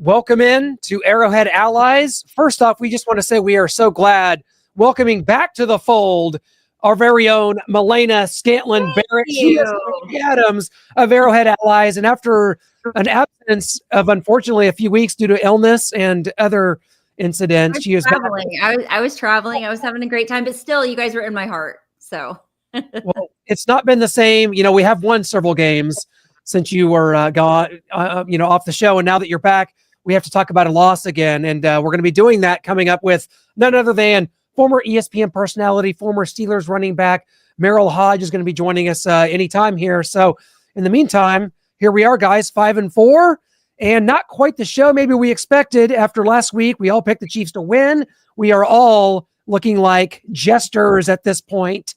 welcome in to Arrowhead Allies. First off, we just want to say we are so glad welcoming back to the fold our very own Milena Scantlin Barrett. She is the Adams of Arrowhead Allies. And after an absence of, unfortunately, a few weeks due to illness and other incidents, she is traveling. I was traveling. I was having a great time, but still, you guys were in my heart. So, well, it's not been the same. You know, we have won several games since you were gone, off the show. And now that you're back, we have to talk about a loss again. And we're going to be doing that coming up with none other than former ESPN personality, former Steelers running back, Merril Hoge is going to be joining us anytime here. So in the meantime, here we are, guys, 5-4, and not quite the show maybe we expected after last week. We all picked the Chiefs to win. We are all looking like jesters at this point.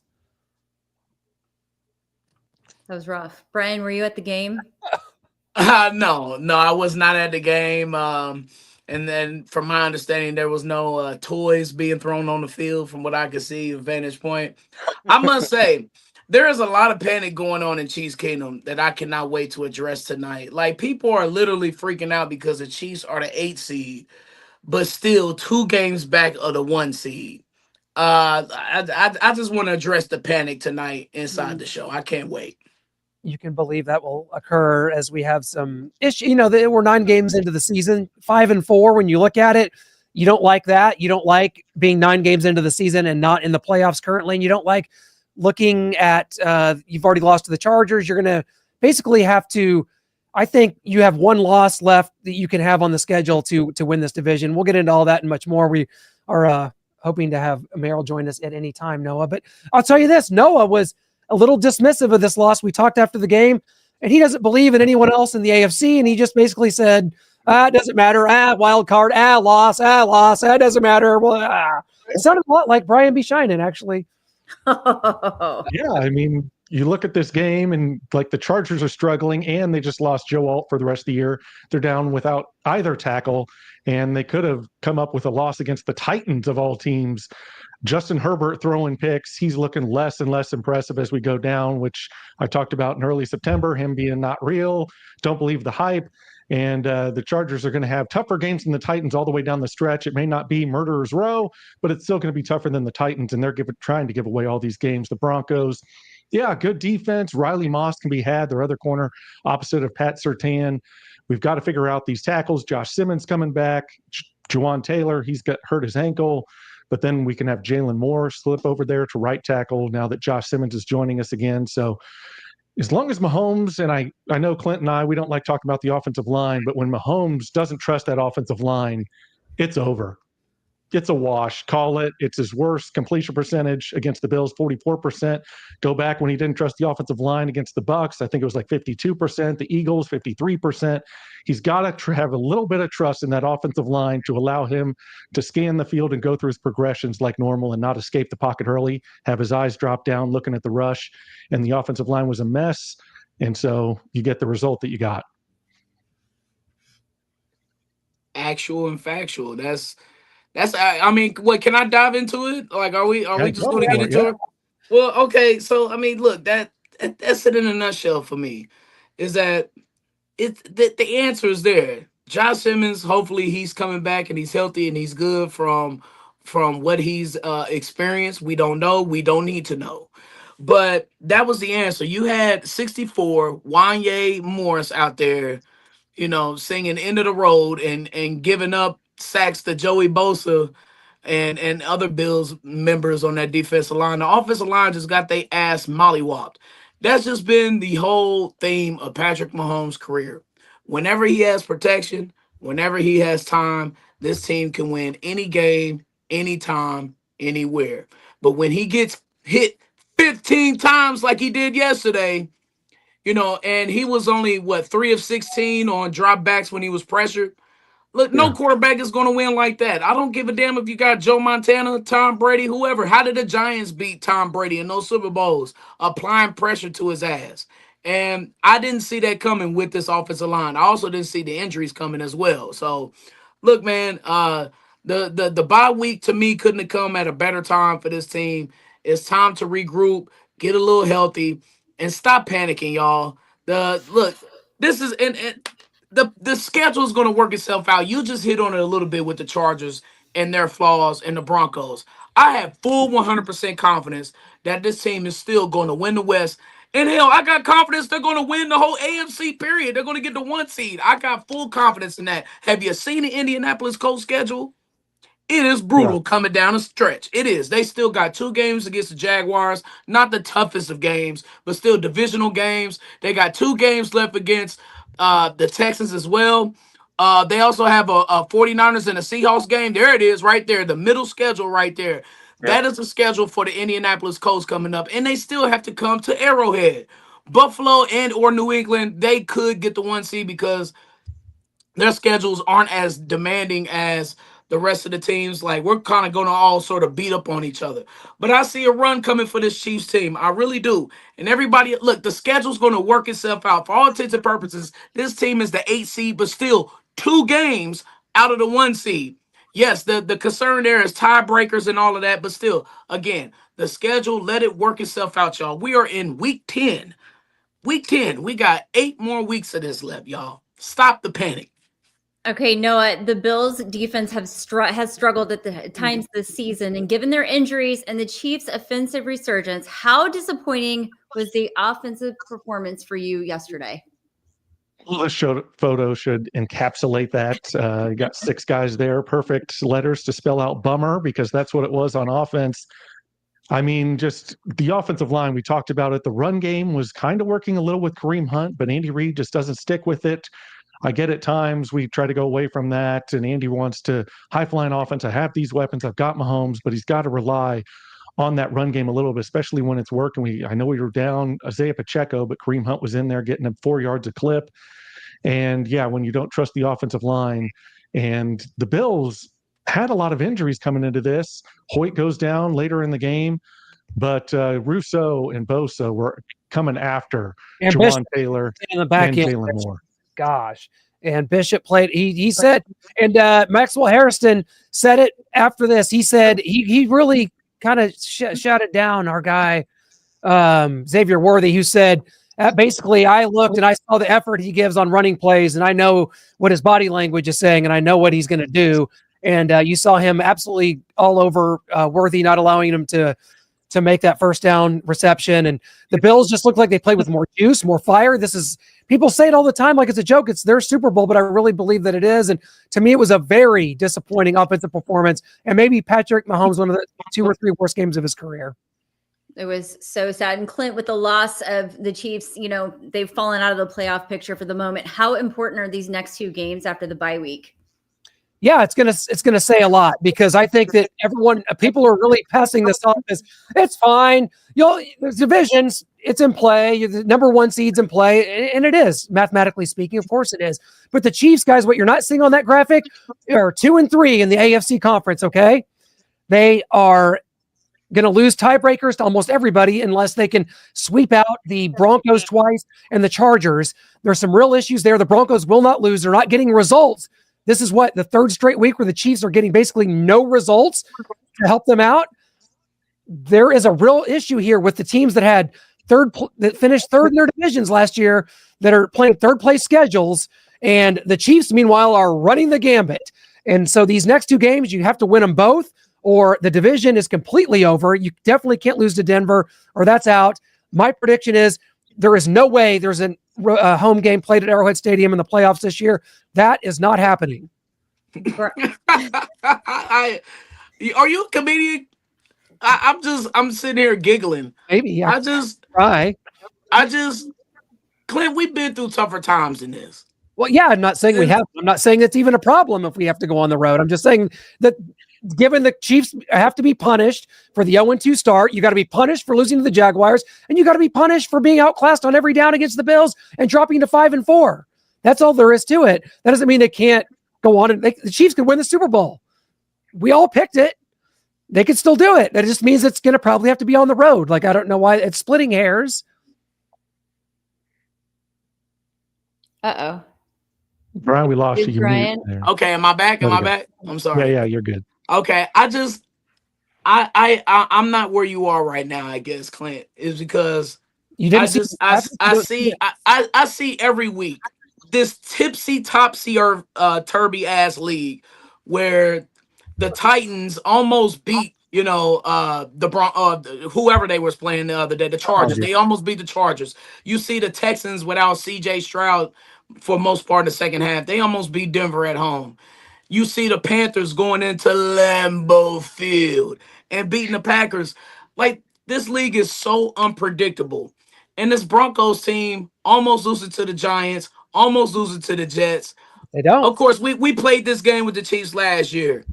That was rough. Brian, were you at the game? No, I was not at the game. And then from my understanding, there was no toys being thrown on the field from what I could see, vantage point. I must say, there is a lot of panic going on in Chiefs Kingdom that I cannot wait to address tonight. Like, people are literally freaking out because the Chiefs are the 8 seed, but still 2 games back of the 1 seed. I just want to address the panic tonight inside the show. I can't wait. You can believe that will occur as we have some issue. You know, we're 9 games into the season, 5-4. When you look at it, you don't like that. You don't like being 9 games into the season and not in the playoffs currently. And you don't like looking at, you've already lost to the Chargers. You're going to basically have to, I think you have 1 loss left that you can have on the schedule to win this division. We'll get into all that and much more. We are hoping to have Merril join us at any time, Noah. But I'll tell you this, Noah was a little dismissive of this loss. We talked after the game, and he doesn't believe in anyone else in the AFC, and he just basically said, it doesn't matter, wild card, loss, doesn't matter. Well, It sounded a lot like Brian B. Shinen, actually. Yeah, I mean, you look at this game, and like the Chargers are struggling, and they just lost Joe Alt for the rest of the year. They're down without either tackle, and they could have come up with a loss against the Titans of all teams. Justin Herbert throwing picks, he's looking less and less impressive as we go down, which I talked about in early September, him being not real, don't believe the hype. And the Chargers are going to have tougher games than the Titans all the way down the stretch. It may not be murderer's row, but it's still going to be tougher than the Titans, and they're trying to give away all these games. The Broncos, yeah, good defense. Riley Moss can be had, their other corner, opposite of Pat Surtain. We've got to figure out these tackles. Josh Simmons coming back. Juwan Taylor, he's got hurt his ankle. But then we can have Jalen Moore slip over there to right tackle now that Josh Simmons is joining us again. So as long as Mahomes, and I know Clint and I, we don't like talking about the offensive line, but when Mahomes doesn't trust that offensive line, it's over. It's a wash. Call it. It's his worst completion percentage against the Bills, 44%. Go back when he didn't trust the offensive line against the Bucks. I think it was like 52%. The Eagles, 53%. He's got to have a little bit of trust in that offensive line to allow him to scan the field and go through his progressions like normal and not escape the pocket early, have his eyes drop down looking at the rush. And the offensive line was a mess. And so you get the result that you got. Actual and factual. That's I mean, what, can I dive into it? Like, are we just going to get into it? Well, okay. So, I mean, look, that's it in a nutshell for me, is that the answer is there. Josh Simmons, hopefully he's coming back and he's healthy and he's good from what he's experienced. We don't know. We don't need to know. But that was the answer. You had 64 Wanye Morris out there, singing End of the Road and giving up sacks to Joey Bosa and other Bills members on that defensive line. The offensive line just got their ass mollywopped. That's just been the whole theme of Patrick Mahomes' career. Whenever he has protection, whenever he has time, this team can win any game, anytime, anywhere. But when he gets hit 15 times like he did yesterday, and he was only, 3 of 16 on dropbacks when he was pressured. Look, no quarterback is going to win like that. I don't give a damn if you got Joe Montana, Tom Brady, whoever. How did the Giants beat Tom Brady in those Super Bowls? Applying pressure to his ass. And I didn't see that coming with this offensive line. I also didn't see the injuries coming as well. So, look, man, the bye week to me couldn't have come at a better time for this team. It's time to regroup, get a little healthy, and stop panicking, y'all. This is and the schedule is going to work itself out. You just hit on it a little bit with the Chargers and their flaws and the Broncos. I have full 100% confidence that this team is still going to win the West. And hell, I got confidence they're going to win the whole AFC period. They're going to get the 1 seed. I got full confidence in that. Have you seen the Indianapolis Colts schedule? It is brutal coming down a stretch. It is. They still got 2 games against the Jaguars. Not the toughest of games, but still divisional games. They got 2 games left against the Texans as well. They also have a 49ers and a Seahawks game. There it is right there. The middle schedule right there. That is the schedule for the Indianapolis Colts coming up. And they still have to come to Arrowhead. Buffalo and or New England, they could get the 1 seed because their schedules aren't as demanding as the rest of the teams. Like, we're kind of going to all sort of beat up on each other. But I see a run coming for this Chiefs team. I really do. And everybody, look, the schedule's going to work itself out. For all intents and purposes, this team is the 8 seed, but still 2 games out of the 1 seed. Yes, the concern there is tiebreakers and all of that, but still, again, the schedule, let it work itself out, y'all. We are in week 10. Week 10. We got 8 more weeks of this left, y'all. Stop the panic. Okay, Noah, the Bills defense has struggled at the times this season, and given their injuries and the Chiefs' offensive resurgence, how disappointing was the offensive performance for you yesterday? Well, this photo should encapsulate that. You got 6 guys there, perfect letters to spell out bummer, because that's what it was on offense. I mean, just the offensive line, we talked about it. The run game was kind of working a little with Kareem Hunt, but Andy Reid just doesn't stick with it. I get at times we try to go away from that, and Andy wants to high-flying offense. I have these weapons. I've got Mahomes, but he's got to rely on that run game a little bit, especially when it's working. I know we were down Isaiah Pacheco, but Kareem Hunt was in there getting him 4 yards a clip. And, yeah, when you don't trust the offensive line, and the Bills had a lot of injuries coming into this. Hoyt goes down later in the game, but Rousseau and Bosa were coming after Jawan Taylor in the back and end. Jalen Moore. Gosh. And Bishop played, he said, and Maxwell Harrison said it after this. He said he really kind of shouted down our guy, Xavier Worthy, who said, basically, I looked and I saw the effort he gives on running plays, and I know what his body language is saying, and I know what he's going to do. And you saw him absolutely all over Worthy, not allowing him to make that first down reception. And the Bills just look like they played with more juice, more fire. People say it all the time like it's a joke. It's their Super Bowl, but I really believe that it is. And to me, it was a very disappointing offensive performance. And maybe Patrick Mahomes, one of the 2 or 3 worst games of his career. It was so sad. And Clint, with the loss of the Chiefs, they've fallen out of the playoff picture for the moment. How important are these next 2 games after the bye week? Yeah, it's gonna say a lot, because I think that people are really passing this off as it's fine. There's divisions, it's in play. The number 1 seed's in play, and it is, mathematically speaking. Of course it is. But the Chiefs, guys, what you're not seeing on that graphic are 2 and 3 in the AFC conference. Okay, they are going to lose tiebreakers to almost everybody unless they can sweep out the Broncos twice and the Chargers. There's some real issues there. The Broncos will not lose. They're not getting results. This is the 3rd straight week where the Chiefs are getting basically no results to help them out. There is a real issue here with the teams that finished 3rd in their divisions last year, that are playing 3rd place schedules. And the Chiefs, meanwhile, are running the gambit. And so these next 2 games, you have to win them both, or the division is completely over. You definitely can't lose to Denver, or that's out. My prediction is there is no way there's a home game played at Arrowhead Stadium in the playoffs this year. That is not happening. Are you a comedian? I'm sitting here giggling. Maybe. Yeah. Clint, we've been through tougher times than this. Well, yeah, I'm not saying we have. I'm not saying it's even a problem if we have to go on the road. I'm just saying that given the Chiefs have to be punished for the 0-2 start, you got to be punished for losing to the Jaguars, and you got to be punished for being outclassed on every down against the Bills and dropping to 5-4. That's all there is to it. That doesn't mean they can't go on and the Chiefs could win the Super Bowl. We all picked it. They could still do it. That just means it's going to probably have to be on the road. Like, I don't know why it's splitting hairs. Uh-oh. Brian, we lost you. Brian. Okay, am I back? Am I back? I'm sorry. Yeah, you're good. Okay, I'm not where you are right now, I guess, Clint, is because you didn't I see every week this tipsy-topsy or turby ass league where the Titans almost beat, whoever they was playing the other day, the Chargers. They almost beat the Chargers. You see the Texans without C.J. Stroud for most part of the second half. They almost beat Denver at home. You see the Panthers going into Lambeau Field and beating the Packers. Like, this league is so unpredictable. And this Broncos team almost losing to the Giants, almost losing to the Jets. They don't. Of course, we played this game with the Chiefs last year.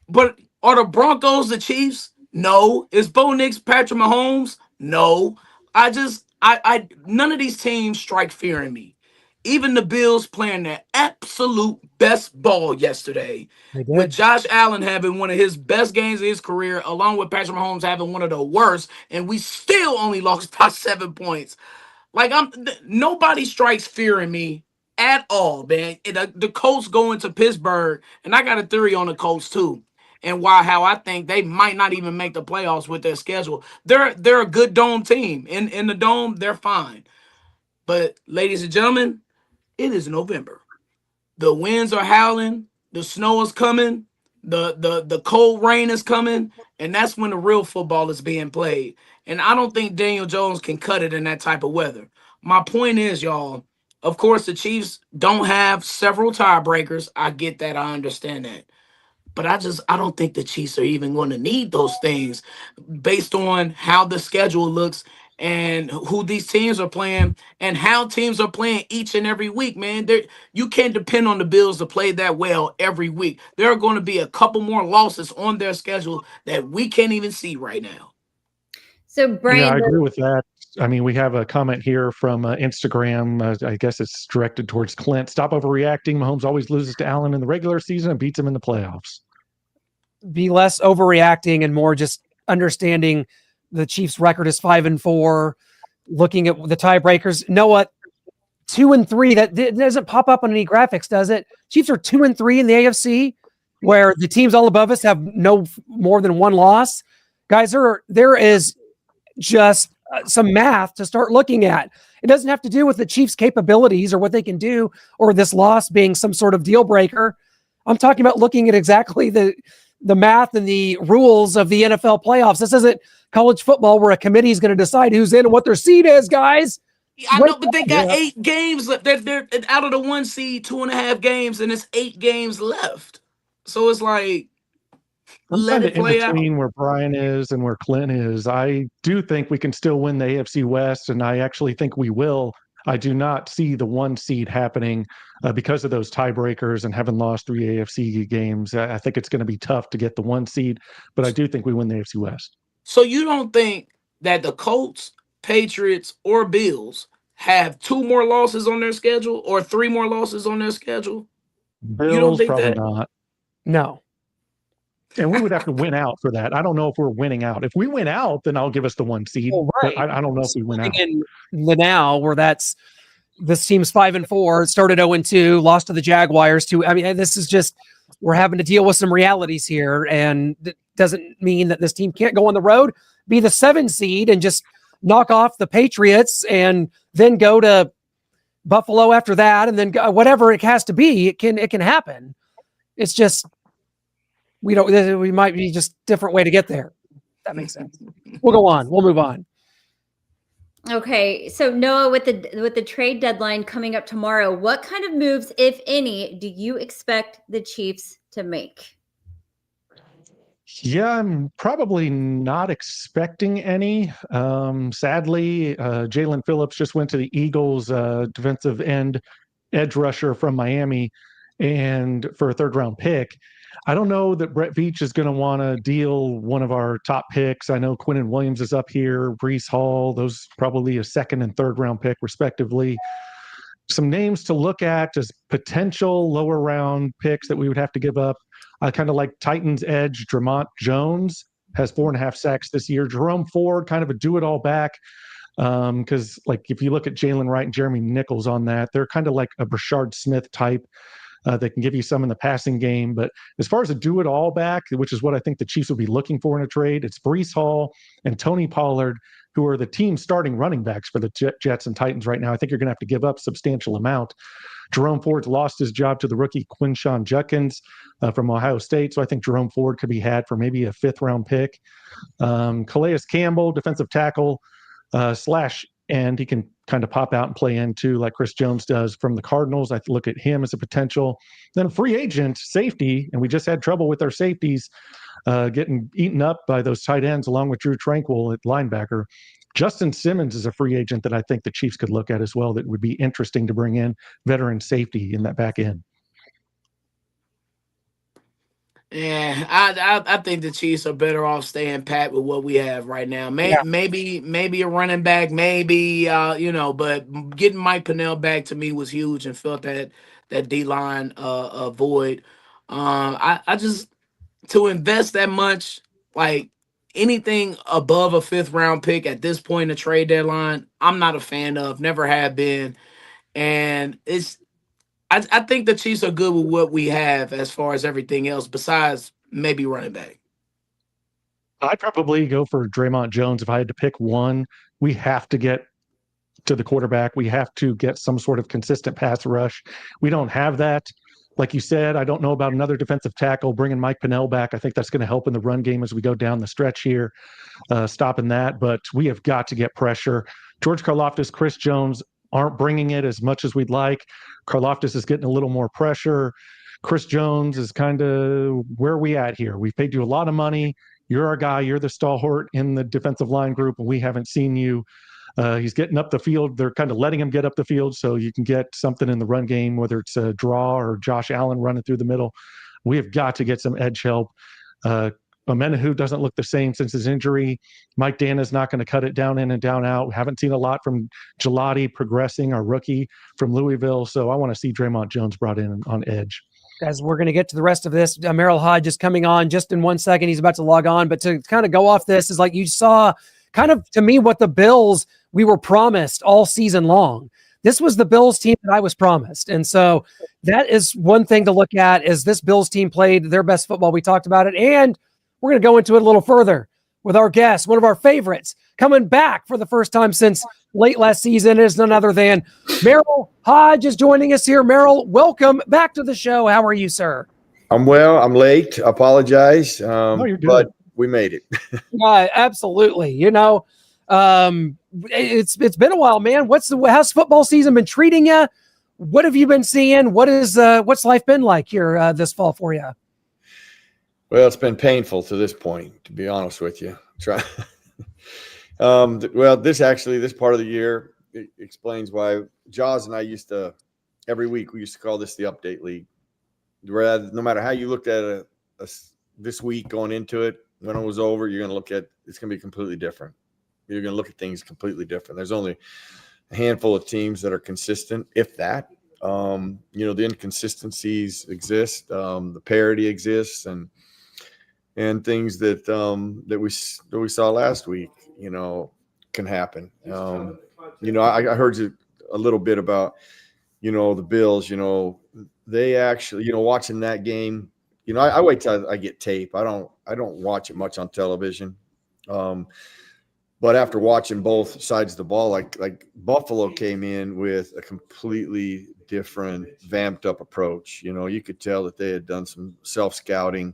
But are the Broncos the Chiefs? No. Is Bo Nix Patrick Mahomes? No. None of these teams strike fear in me. Even the Bills playing their absolute best ball yesterday, with Josh Allen having one of his best games of his career, along with Patrick Mahomes having one of the worst, and we still only lost by 7 points. Like, nobody strikes fear in me at all, man. The Colts going to Pittsburgh, and I got a theory on the Colts too, and how I think they might not even make the playoffs with their schedule. They're a good dome team. In the dome, they're fine. But ladies and gentlemen, it is November. The winds are howling, the snow is coming, the cold rain is coming, and that's when the real football is being played. And I don't think Daniel Jones can cut it in that type of weather. My point is, y'all, of course, the Chiefs don't have several tiebreakers. I get that. I understand that. But I don't think the Chiefs are even going to need those things based on how the schedule looks and who these teams are playing and how teams are playing each and every week, man. You can't depend on the Bills to play that well every week. There are going to be a couple more losses on their schedule that we can't even see right now. So, Brian, yeah, I agree with that. I mean, we have a comment here from Instagram. I guess it's directed towards Clint. Stop overreacting. Mahomes always loses to Allen in the regular season and beats him in the playoffs. Be less overreacting and more just understanding the Chiefs' record is 5-4. Looking at the tiebreakers, know what? 2-3. That doesn't pop up on any graphics, does it? Chiefs are 2-3 in the AFC, where the teams all above us have no more than one loss. Guys, there is just some math to start looking at. It doesn't have to do with the Chiefs' capabilities or what they can do, or this loss being some sort of deal breaker. I'm talking about looking at exactly the math and the rules of the NFL playoffs. This isn't college football where a committee is going to decide who's in and what their seed is, guys. I know, but they got 8 games left. They're out of the 1 seed, 2.5 games, and it's 8 games left. So it's like, I'm let kind it of play in out. between where Brian is and where Clint is. I do think we can still win the AFC West, and I actually think we will. I do not see the 1 seed happening because of those tiebreakers and having lost 3 AFC games. I think it's going to be tough to get the 1 seed, but I do think we win the AFC West. So you don't think that the Colts, Patriots, or Bills have 2 more losses on their schedule or 3 more losses on their schedule? Bills, you don't think probably that? not. No. And we would have to win out for that. I don't know if we're winning out. If we win out, then I'll give us the 1 seed. Well, right. But I don't know if we win out. In the now, where this team's 5-4, started 0-2, lost to the Jaguars. This is just, we're having to deal with some realities here, and it doesn't mean that this team can't go on the road, be the 7 seed, and just knock off the Patriots, and then go to Buffalo after that, and then whatever it has to be, it can happen. It's just we might be just different way to get there. That makes sense. We'll go on. We'll move on. Okay, so Noah, with the trade deadline coming up tomorrow, what kind of moves, if any, do you expect the Chiefs to make? Yeah, I'm probably not expecting any. Sadly, Jalen Phillips just went to the Eagles, defensive edge rusher from Miami, and for a 3rd-round pick. I don't know that Brett Veach is going to want to deal one of our top picks. I know Quinnen Williams is up here, Breece Hall, those probably a 2nd and 3rd-round pick, respectively. Some names to look at as potential lower-round picks that we would have to give up. I kind of like Titans edge. Dramont Jones has 4.5 sacks this year. Jerome Ford, kind of a do-it-all back. Because like if you look at Jalen Wright and Jeremy Nichols on that, they're kind of like a Brashard Smith type. They can give you some in the passing game. But as far as a do-it-all back, which is what I think the Chiefs will be looking for in a trade, it's Breece Hall and Tony Pollard, who are the team starting running backs for the Jets and Titans right now. I think you're going to have to give up a substantial amount Jerome Ford's lost his job to the rookie Quinshawn Judkins from Ohio State. So I think Jerome Ford could be had for maybe a 5th-round pick. Calais Campbell, defensive tackle slash end. He can kind of pop out and play into like Chris Jones does from the Cardinals. I look at him as a potential. Then a free agent safety, and we just had trouble with our safeties getting eaten up by those tight ends along with Drew Tranquill at linebacker. Justin Simmons is a free agent that I think the Chiefs could look at as well that would be interesting to bring in veteran safety in that back end. Yeah, I think the Chiefs are better off staying pat with what we have right now. Maybe a running back, maybe but getting Mike Pennell back to me was huge and felt that D-line void. I just to invest that much, like anything above a 5th-round pick at this point in the trade deadline, I'm not a fan of, never have been. And I think the Chiefs are good with what we have as far as everything else besides maybe running back. I'd probably go for Draymond Jones if I had to pick one. We have to get to the quarterback. We have to get some sort of consistent pass rush. We don't have that. Like you said, I don't know about another defensive tackle. Bringing Mike Pennell back, I think that's going to help in the run game as we go down the stretch here, stopping that. But we have got to get pressure. George Karlaftis, Chris Jones aren't bringing it as much as we'd like. Karlaftis is getting a little more pressure. Chris Jones is kind of where we at here. We've paid you a lot of money. You're our guy. You're the stalwart in the defensive line group, and we haven't seen you. He's getting up the field. They're kind of letting him get up the field so you can get something in the run game, whether it's a draw or Josh Allen running through the middle. We have got to get some edge help. Menahu doesn't look the same since his injury. Mike Dana's not going to cut it down in and down out. We haven't seen a lot from Gelati progressing, our rookie from Louisville. So I want to see Draymond Jones brought in on edge. Guys, we're going to get to the rest of this. Merril Hoge is coming on just in 1 second. He's about to log on. But to kind of go off this is like you saw kind of, to me, what the Bills we were promised all season long. This was the Bills team that I was promised. And so that is one thing to look at is this Bills team played their best football. We talked about it. And we're going to go into it a little further with our guest, one of our favorites, coming back for the first time since late last season. It is none other than Merril Hoge is joining us here. Merril, welcome back to the show. How are you, sir? I'm well. I'm late. I apologize. But we made it. Yeah, absolutely. It's been a while, man. How's football season been treating you? What have you been seeing? What's life been like here this fall for you? Well, it's been painful to this point, to be honest with you. This part of the year explains why Jaws and I every week we used to call this the update league. No matter how you looked at this week going into it, when it was over, you're going to look at it's going to be completely different. You're going to look at things completely different. There's only a handful of teams that are consistent, if that. The inconsistencies exist, the parity exists, and things that we saw last week, can happen. I heard you a little bit about, the Bills. They actually, watching that game. I wait till I get tape. I don't watch it much on television. But after watching both sides of the ball, like Buffalo came in with a completely different, vamped up approach. You could tell that they had done some self-scouting.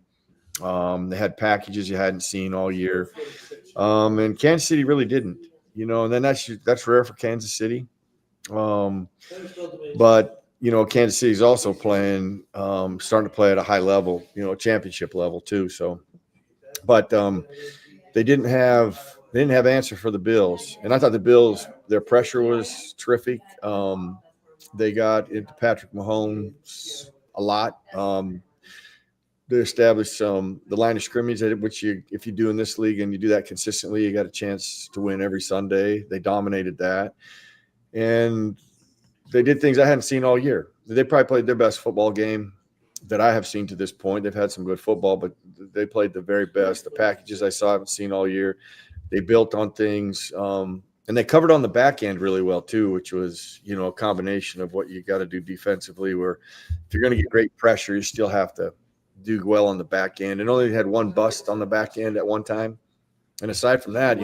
They had packages you hadn't seen all year. And Kansas City really didn't, and then that's rare for Kansas City. But Kansas City's also playing, starting to play at a high level, championship level too. So, but they didn't have answer for the Bills, and I thought the Bills, their pressure was terrific. They got into Patrick Mahomes a lot. They established the line of scrimmage, which if you do in this league and you do that consistently, you got a chance to win every Sunday. They dominated that, and they did things I hadn't seen all year. They probably played their best football game that I have seen to this point. They've had some good football, but they played the very best. The packages I haven't seen all year. They built on things, and they covered on the back end really well too, which was, a combination of what you got to do defensively, where if you're going to get great pressure, you still have to do well on the back end. And only had one bust on the back end at one time. And aside from that,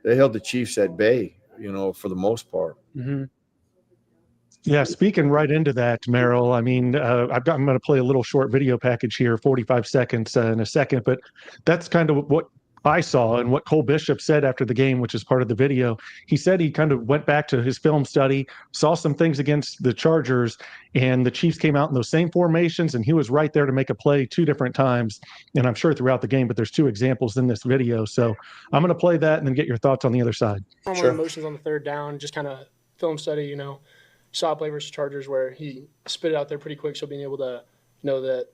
they held the Chiefs at bay, for the most part. Mm-hmm. Yeah, speaking right into that, Merrill. I mean, I'm going to play a little short video package here, 45 seconds in a second, but that's kind of what I saw and what Cole Bishop said after the game, which is part of the video. He said he kind of went back to his film study, saw some things against the Chargers, and the Chiefs came out in those same formations, and he was right there to make a play 2 different times, and I'm sure throughout the game, but there's 2 examples in this video. So I'm going to play that and then get your thoughts on the other side. Sure. Emotions on the third down, just kind of film study, saw a play versus Chargers where he spit it out there pretty quick, so being able to know that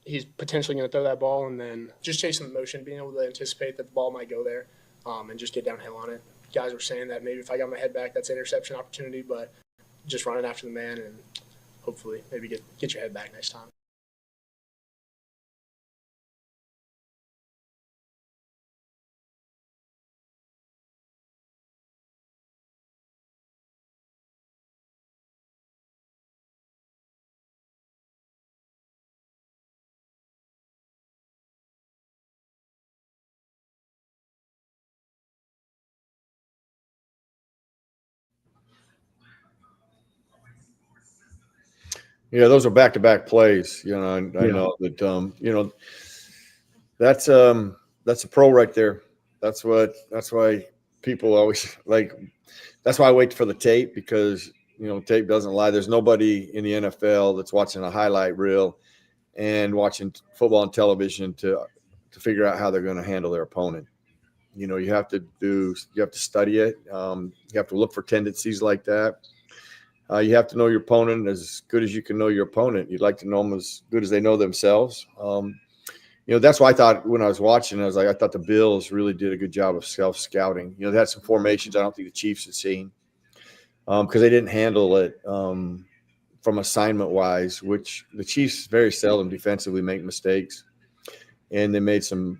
he's potentially going to throw that ball, and then just chasing the motion, being able to anticipate that the ball might go there, and just get downhill on it. Guys were saying that maybe if I got my head back, that's an interception opportunity, but just running after the man and hopefully maybe get your head back next time. Yeah, those are back-to-back plays. I know that. That's a pro right there. That's why people always like. That's why I wait for the tape, because tape doesn't lie. There's nobody in the NFL that's watching a highlight reel and watching football on television to figure out how they're going to handle their opponent. You have to study it. You have to look for tendencies like that. You have to know your opponent as good as you can know your opponent. You'd like to know them as good as they know themselves. That's why I thought when I was watching, I thought the Bills really did a good job of self-scouting. They had some formations I don't think the Chiefs had seen because they didn't handle it from assignment-wise, which the Chiefs very seldom defensively make mistakes. And they made some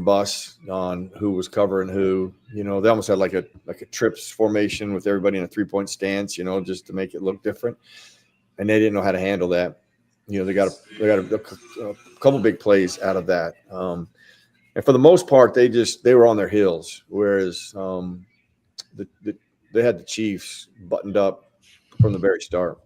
busts on who was covering who. They almost had like a trips formation with everybody in a 3-point stance, just to make it look different. And they didn't know how to handle that. They got a couple big plays out of that. And for the most part, they were on their heels, whereas they had the Chiefs buttoned up from the very start.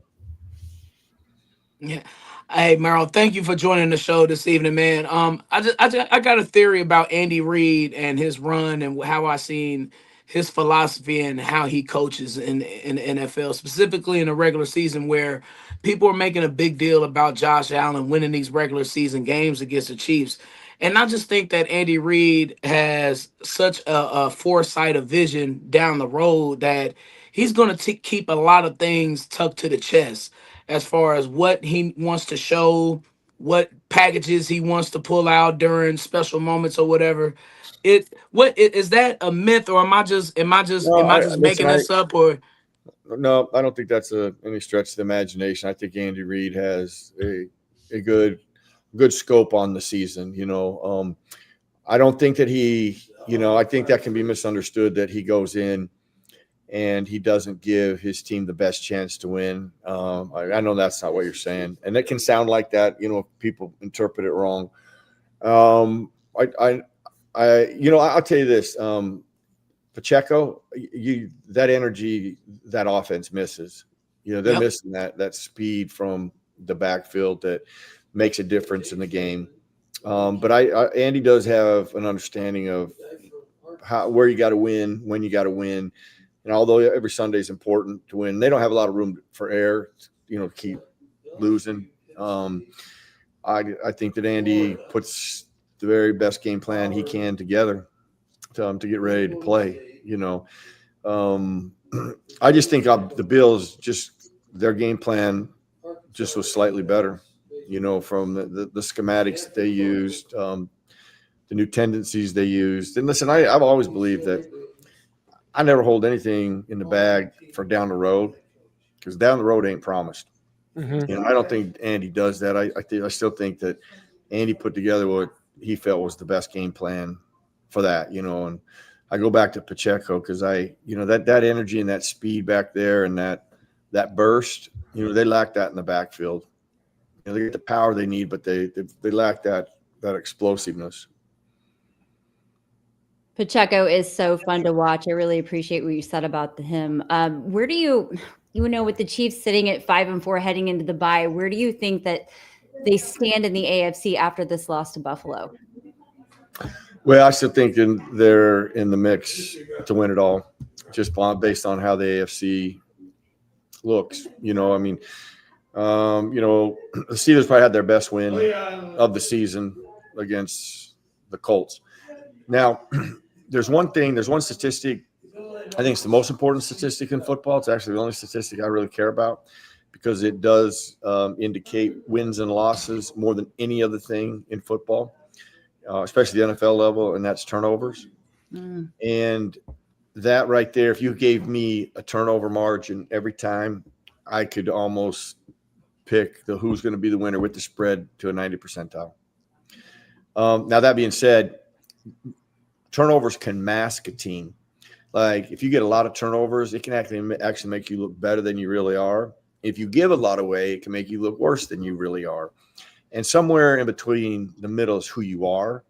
Yeah. Hey, Merrill, thank you for joining the show this evening, man. I got a theory about Andy Reid and his run and how I seen his philosophy and how he coaches in the NFL, specifically in the regular season, where people are making a big deal about Josh Allen winning these regular season games against the Chiefs. And I just think that Andy Reid has such a foresight of vision down the road that he's going to keep a lot of things tucked to the chest, as far as what he wants to show, what packages he wants to pull out during special moments or whatever. What is that a myth, or am I just making this up? Or no, I don't think that's any stretch of the imagination. I think Andy Reid has a good scope on the season. I don't think that he, I think that can be misunderstood, that he goes in and he doesn't give his team the best chance to win. I know that's not what you're saying, and it can sound like that, if people interpret it wrong. I'll tell you this, Pacheco, that energy, that offense misses. They're missing that speed from the backfield that makes a difference in the game. But Andy does have an understanding of where you got to win, when you got to win. And although every Sunday is important to win, they don't have a lot of room for error, to keep losing. I think that Andy puts the very best game plan he can together to get ready to play. I just think the Bills, just their game plan just was slightly better, from the schematics that they used, the new tendencies they used. And listen, I've always believed that I never hold anything in the bag for down the road, because down the road ain't promised. Mm-hmm. I don't think Andy does that. I still think that Andy put together what he felt was the best game plan for that, and I go back to Pacheco because that energy and that speed back there and that burst, they lack that in the backfield. They get the power they need, but they lack that explosiveness. Pacheco is so fun to watch. I really appreciate what you said about him. Where do you with the Chiefs sitting at 5-4 heading into the bye, where do you think that they stand in the AFC after this loss to Buffalo? Well, I still think they're in the mix to win it all, just based on how the AFC looks. The Steelers probably had their best win of the season against the Colts. Now, there's one statistic. I think it's the most important statistic in football. It's actually the only statistic I really care about because it does indicate wins and losses more than any other thing in football, especially the NFL level, and that's turnovers. And that right there, if you gave me a turnover margin every time, I could almost pick who's going to be the winner with the spread to a 90 percentile. Now, that being said, turnovers can mask a team. Like if you get a lot of turnovers, it can actually make you look better than you really are. If you give a lot away, it can make you look worse than you really are. And somewhere in between the middle is who you are,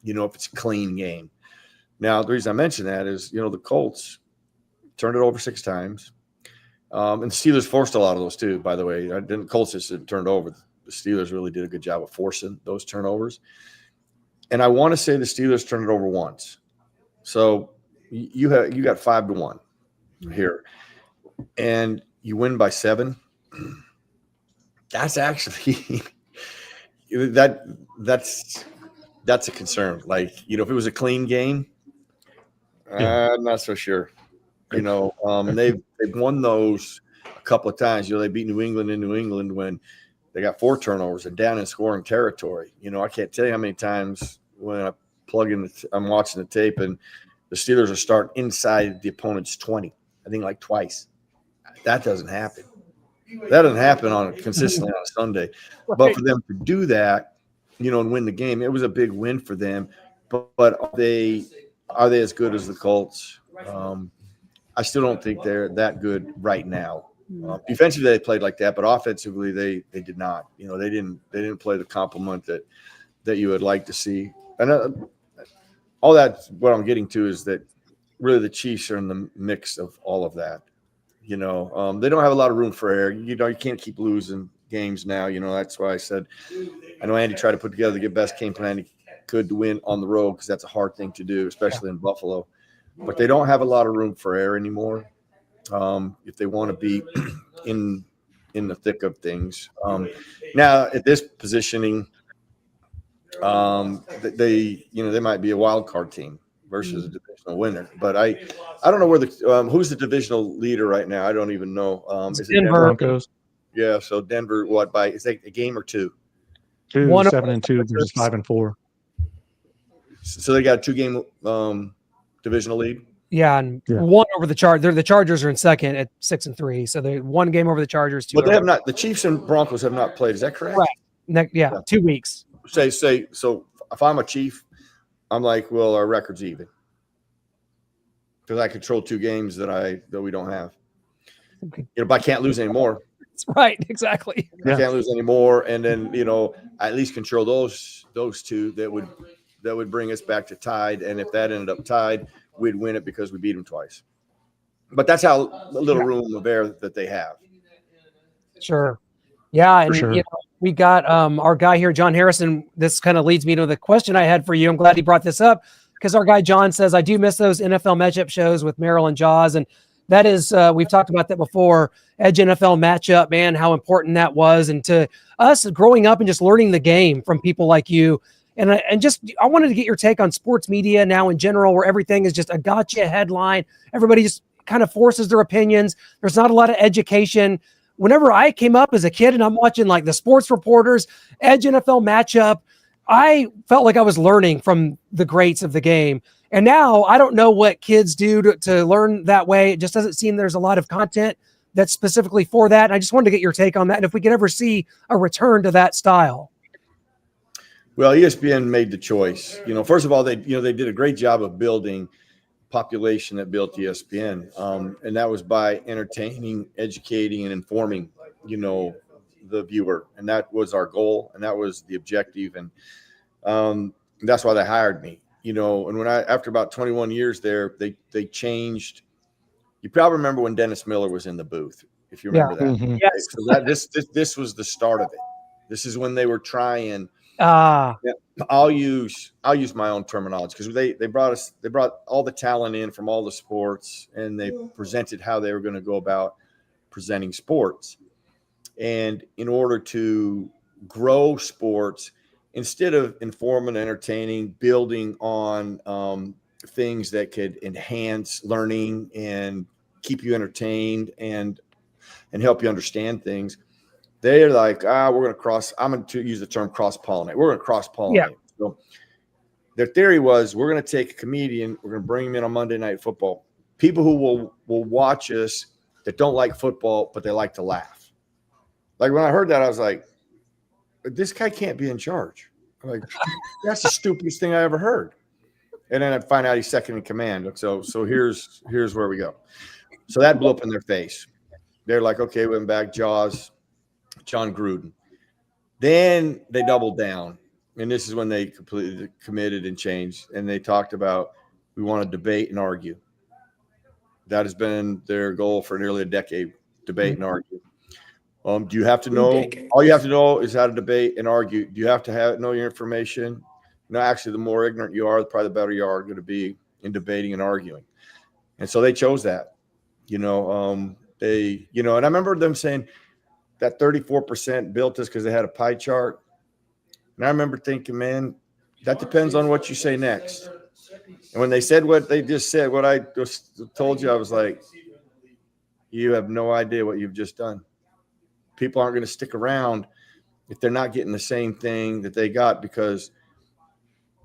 if it's a clean game. Now, the reason I mention that is, the Colts turned it over 6 times. And the Steelers forced a lot of those too, by the way. Colts just turned over. The Steelers really did a good job of forcing those turnovers. And I want to say the Steelers turned it over once. So you got 5-1 here, and you win by 7. That's actually that's a concern. Like if it was a clean game, I'm not so sure. They've won those a couple of times. They beat New England in New England when they got 4 turnovers and down in scoring territory. I can't tell you how many times when I plug in, I'm watching the tape and the Steelers are starting inside the opponent's 20. I think like twice. That doesn't happen. That doesn't happen consistently on a Sunday. Right. But for them to do that, and win the game, it was a big win for them. But are they as good as the Colts? I still don't think they're that good right now. Defensively, they played like that, but offensively, they did not. They didn't play the complement that you would like to see. And all that's what I'm getting to is that really the Chiefs are in the mix of all of that. They don't have a lot of room for error. You can't keep losing games now. That's why I said I know Andy tried to put together the best game plan he could to win on the road because that's a hard thing to do, especially in Buffalo. But they don't have a lot of room for error anymore if they want to be in the thick of things. Now, at this positioning, they might be a wild card team versus a divisional winner. But I don't know where who's the divisional leader right now. I don't even know. Is it Denver Broncos? Yeah, so Denver, is it a game or 2? 2, 7-2 versus 5-4. So they got a 2-game divisional lead. Yeah, and 1 over the Chargers. The Chargers are in second at 6-3. So they 1 game over the Chargers. 2. But they have not. The Chiefs and Broncos have not played. Is that correct? Right. Yeah, 2 weeks. Say. So if I'm a Chief, I'm like, well, our record's even because I control 2 games that we don't have. Okay. But I can't lose anymore. Right. Exactly. I can't lose anymore, and then I at least control those 2 that would bring us back to tied. And if that ended up tied, we'd win it because we beat them twice. But that's how little room of error that they have. Sure. Yeah, and we got our guy here, John Harrison. This kind of leads me to the question I had for you. I'm glad he brought this up because our guy John says, I do miss those NFL matchup shows with Merril and Jaws. And that is, we've talked about that before, Edge NFL matchup, man, how important that was. And to us growing up and just learning the game from people like you. And I wanted to get your take on sports media now in general, where everything is just a gotcha headline. Everybody just kind of forces their opinions. There's not a lot of education. Whenever I came up as a kid and I'm watching like the sports reporters, Edge NFL matchup, I felt like I was learning from the greats of the game. And now I don't know what kids do to learn that way. It just doesn't seem there's a lot of content that's specifically for that. And I just wanted to get your take on that. And if we could ever see a return to that style. Well, ESPN made the choice. First of all, they did a great job of building population that built ESPN, and that was by entertaining, educating, and informing, the viewer, and that was our goal, and that was the objective, and that's why they hired me. And when after about 21 years there, they changed. You probably remember when Dennis Miller was in the booth. if you remember that. Mm-hmm. Yes. So that this was the start of it. This is when they were trying. Ah, I'll use my own terminology because they brought all the talent in from all the sports, and they presented how they were going to go about presenting sports. And in order to grow sports, instead of informing, entertaining, building on things that could enhance learning and keep you entertained and help you understand things, they're like, we're going to cross. I'm going to use the term cross-pollinate. We're going to cross-pollinate. Yeah. So their theory was, we're going to take a comedian, we're going to bring him in on Monday Night Football. People who will watch us that don't like football, but they like to laugh. Like when I heard that, I was like, this guy can't be in charge. I'm like, that's the stupidest thing I ever heard. And then I find out he's second in command. So here's where we go. So that blew up in their face. They're like, okay, we went back, Jaws, John Gruden. Then they doubled down. And this is when they completely committed and changed. And they talked about, we want to debate and argue. That has been their goal for nearly a decade, debate and argue. Do you have to know? All you have to know is how to debate and argue. Do you have to know your information? No, actually, the more ignorant you are, probably the better you are going to be in debating and arguing. And so they chose that. And I remember them saying that 34% built this because they had a pie chart. And I remember thinking, man, that depends on what you say next. And when they said what they just said, what I just told you, I was like, you have no idea what you've just done. People aren't going to stick around if they're not getting the same thing that they got because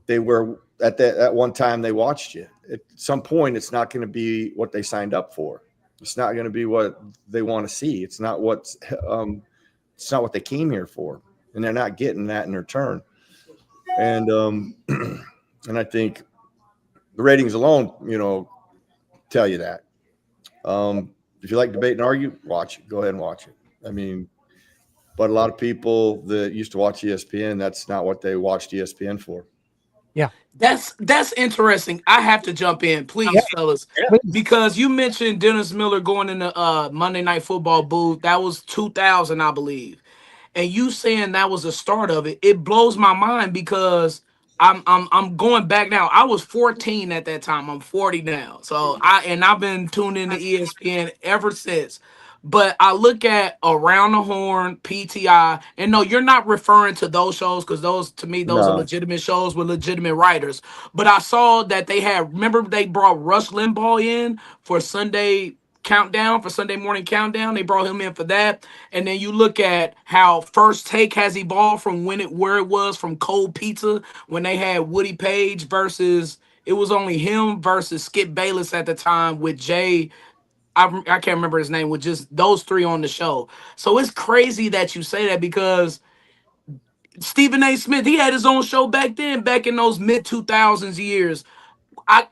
they were at one time they watched you. At some point, it's not going to be what they signed up for. It's not going to be what they want to see. It's not what they came here for, and they're not getting that in return. And and I think the ratings alone, tell you that. If you like debate and argue, watch it. Go ahead and watch it. I mean, but a lot of people that used to watch ESPN, that's not what they watched ESPN for. yeah. That's interesting. I have to jump in, please, fellas, because you mentioned Dennis Miller going in the Monday Night Football booth. That was 2000, I believe. And you saying that was the start of it, it blows my mind because I'm going back now. I was 14 at that time. I'm 40 now. So I've been tuned into ESPN ever since. But I look at Around the Horn, PTI, and no, you're not referring to those shows because those, to me, those are legitimate shows with legitimate writers. But I saw that remember they brought Rush Limbaugh in for Sunday morning countdown. They brought him in for that. And then you look at how First Take has evolved from where it was from Cold Pizza when they had Woody Page versus, it was only him versus Skip Bayless at the time with Jay. I can't remember his name, with just those three on the show. So it's crazy that you say that because Stephen A. Smith, he had his own show back then, back in those mid 2000s years. I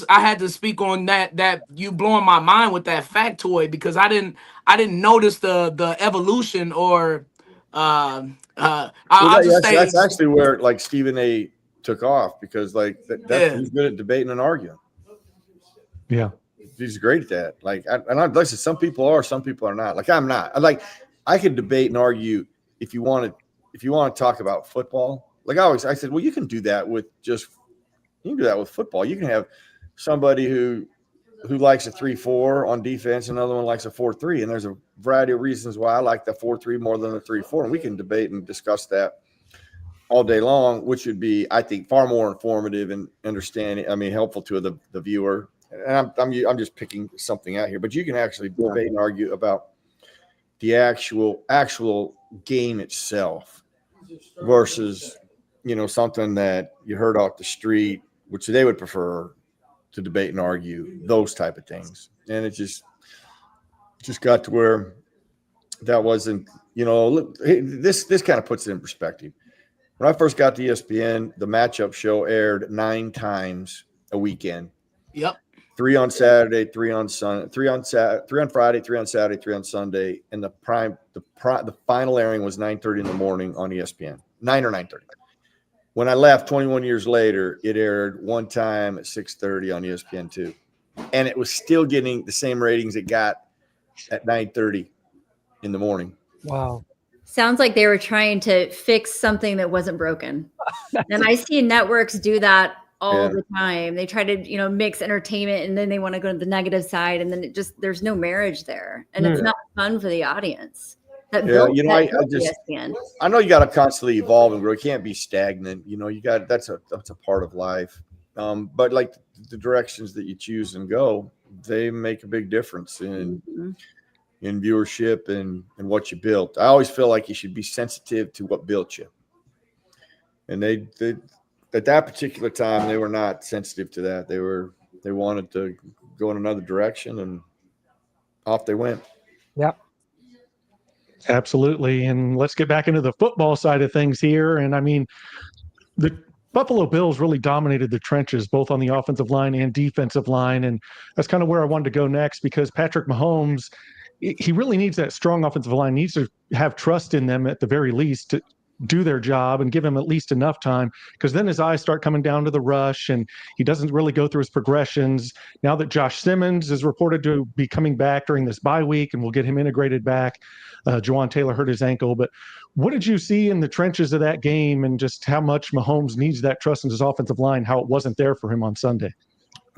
had to speak on that you blowing my mind with that factoid because I didn't notice the evolution or that's actually where like Stephen A. took off because he's good at debating and arguing. Yeah. He's great at that. Like some people are, some people are not. Like I'm not. I could debate and argue if you want to talk about football. Like I said, well, you can do that with football. You can have somebody who likes a 3-4 on defense, another one likes a 4-3, and there's a variety of reasons why I like the 4-3 more than the 3-4, and we can debate and discuss that all day long, which would be, I think, far more informative and understanding. I mean, helpful to the viewer. And I'm just picking something out here, but you can actually debate and argue about the actual game itself versus something that you heard off the street, which they would prefer to debate and argue, those type of things. And it just got to where that wasn't, this kind of puts it in perspective. When I first got to ESPN, the matchup show aired 9 times a weekend. Yep. 3 on Saturday, 3 on Sunday, 3 on Friday, 3 on Saturday, 3 on Sunday, and the final airing was 9:30 in the morning on ESPN, 9 or 9:30. When I left 21 years later, it aired one time at 6:30 on ESPN2, and it was still getting the same ratings it got at 9:30 in the morning. Wow. Sounds like they were trying to fix something that wasn't broken. And I see networks do that all the time. They try to, mix entertainment, and then they want to go to the negative side, and then there's no marriage there, and it's not fun for the audience. I know you got to constantly evolve and grow. You can't be stagnant. That's a part of life. But like the directions that you choose and go, they make a big difference in viewership and what you built. I always feel like you should be sensitive to what built you. And they at that particular time, they were not sensitive to that. They wanted to go in another direction, and off they went. Yep. Absolutely. And let's get back into the football side of things here. And I mean, the Buffalo Bills really dominated the trenches, both on the offensive line and defensive line. And that's kind of where I wanted to go next, because Patrick Mahomes, he really needs that strong offensive line, needs to have trust in them at the very least to do their job and give him at least enough time, because then his eyes start coming down to the rush and he doesn't really go through his progressions. Now that Josh Simmons is reported to be coming back during this bye week, and we'll get him integrated back, Jawan Taylor hurt his ankle. But what did you see in the trenches of that game, and just how much Mahomes needs that trust in his offensive line, how it wasn't there for him on Sunday?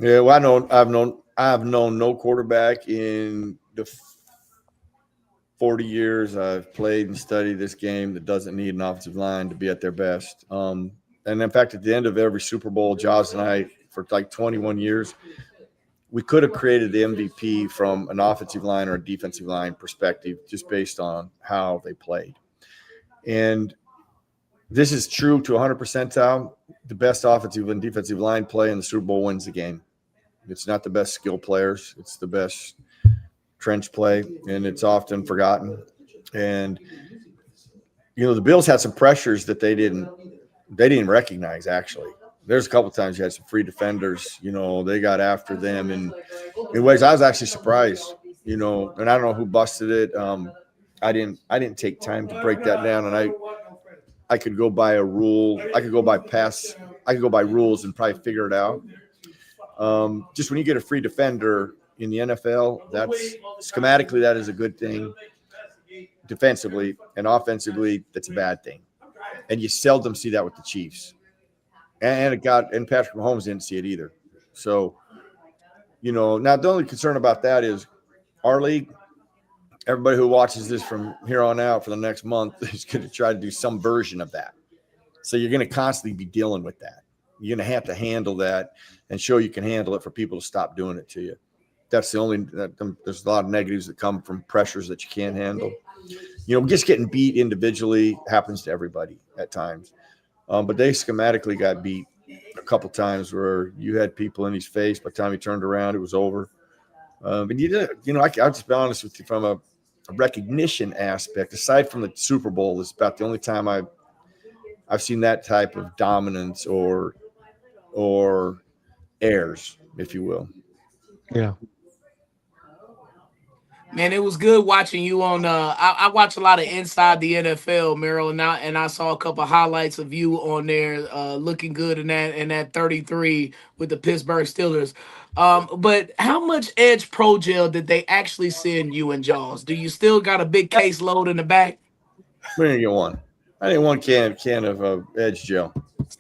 Yeah, well, I've known no quarterback in the 40 years I've played and studied this game that doesn't need an offensive line to be at their best. And in fact, at the end of every Super Bowl, Josh and I, for like 21 years, we could have created the MVP from an offensive line or a defensive line perspective, just based on how they played. And this is true to 100%, Tom. The best offensive and defensive line play in the Super Bowl wins the game. It's not the best skill players. It's the best trench play, and it's often forgotten. And the Bills had some pressures that they didn't recognize. Actually, there's a couple of times you had some free defenders. They got after them in ways I was actually surprised. And I don't know who busted it. I didn't take time to break that down, and I could go by a rule. I could go by rules and probably figure it out. Just when you get a free defender in the NFL, that's schematically, that is a good thing. Defensively and offensively, that's a bad thing. And you seldom see that with the Chiefs. And Patrick Mahomes didn't see it either. So, now the only concern about that is our league, everybody who watches this from here on out for the next month is going to try to do some version of that. So you're going to constantly be dealing with that. You're going to have to handle that and show you can handle it for people to stop doing it to you. That's the only – there's a lot of negatives that come from pressures that you can't handle. Just getting beat individually happens to everybody at times. But they schematically got beat a couple times where you had people in his face. By the time he turned around, it was over. But I'll just be honest with you, from a recognition aspect, aside from the Super Bowl, it's about the only time I've seen that type of dominance or airs, if you will. Yeah. Man, it was good watching you on. I watch a lot of Inside the NFL, Merril, and I saw a couple of highlights of you on there, looking good in that 33 with the Pittsburgh Steelers. But how much Edge Pro Gel did they actually send you and Jaws? Do you still got a big case load in the back? We didn't get one. I didn't one can of Edge Gel.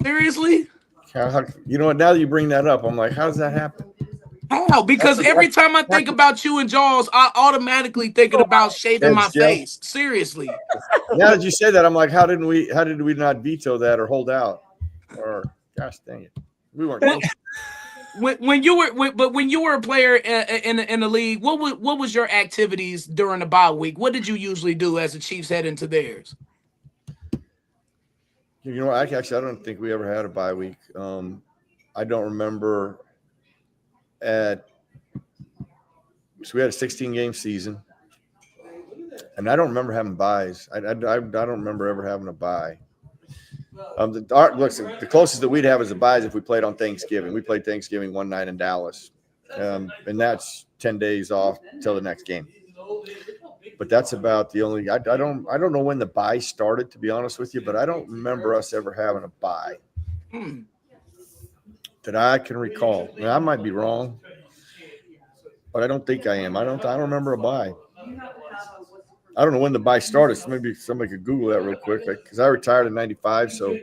Seriously? How, now that you bring that up, I'm like, how does that happen? How? Because every time I think about you and Jaws, I automatically thinking about shaving my face. Seriously. Now that you say that, I'm like, how did we not veto that or hold out? Or gosh dang it, we weren't. When you were a player in the league, what was your activities during the bye week? What did you usually do as the Chiefs head into theirs? Actually, I don't think we ever had a bye week. I don't remember. So we had a 16-game season, and I don't remember having buys. I don't remember ever having a bye. The closest that we'd have is a buys if we played on Thanksgiving. We played Thanksgiving one night in Dallas, and that's 10 days off till the next game. But that's about the only. I don't know when the bye started, to be honest with you, but I don't remember us ever having a bye. That I can recall. I might be wrong, but I don't think I am. I don't remember a bye. I don't know when the buy started. So maybe somebody could Google that real quick, because I retired in '95. So.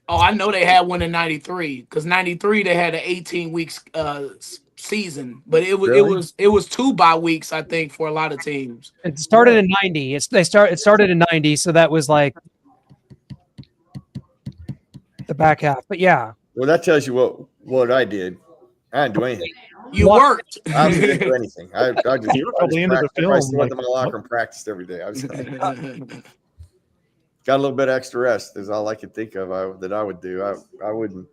Oh, I know they had one in '93, because '93 they had an 18 weeks season, but it was 2 bye weeks, I think, for a lot of teams. It started in '90. It started in '90, so that was like the back half. But yeah. Well, that tells you what I did. I didn't do anything. You worked. I didn't do anything. I just You were probably into the film. I went to my locker and practiced every day. I was got a little bit of extra rest is all I could think of that I would do. I wouldn't.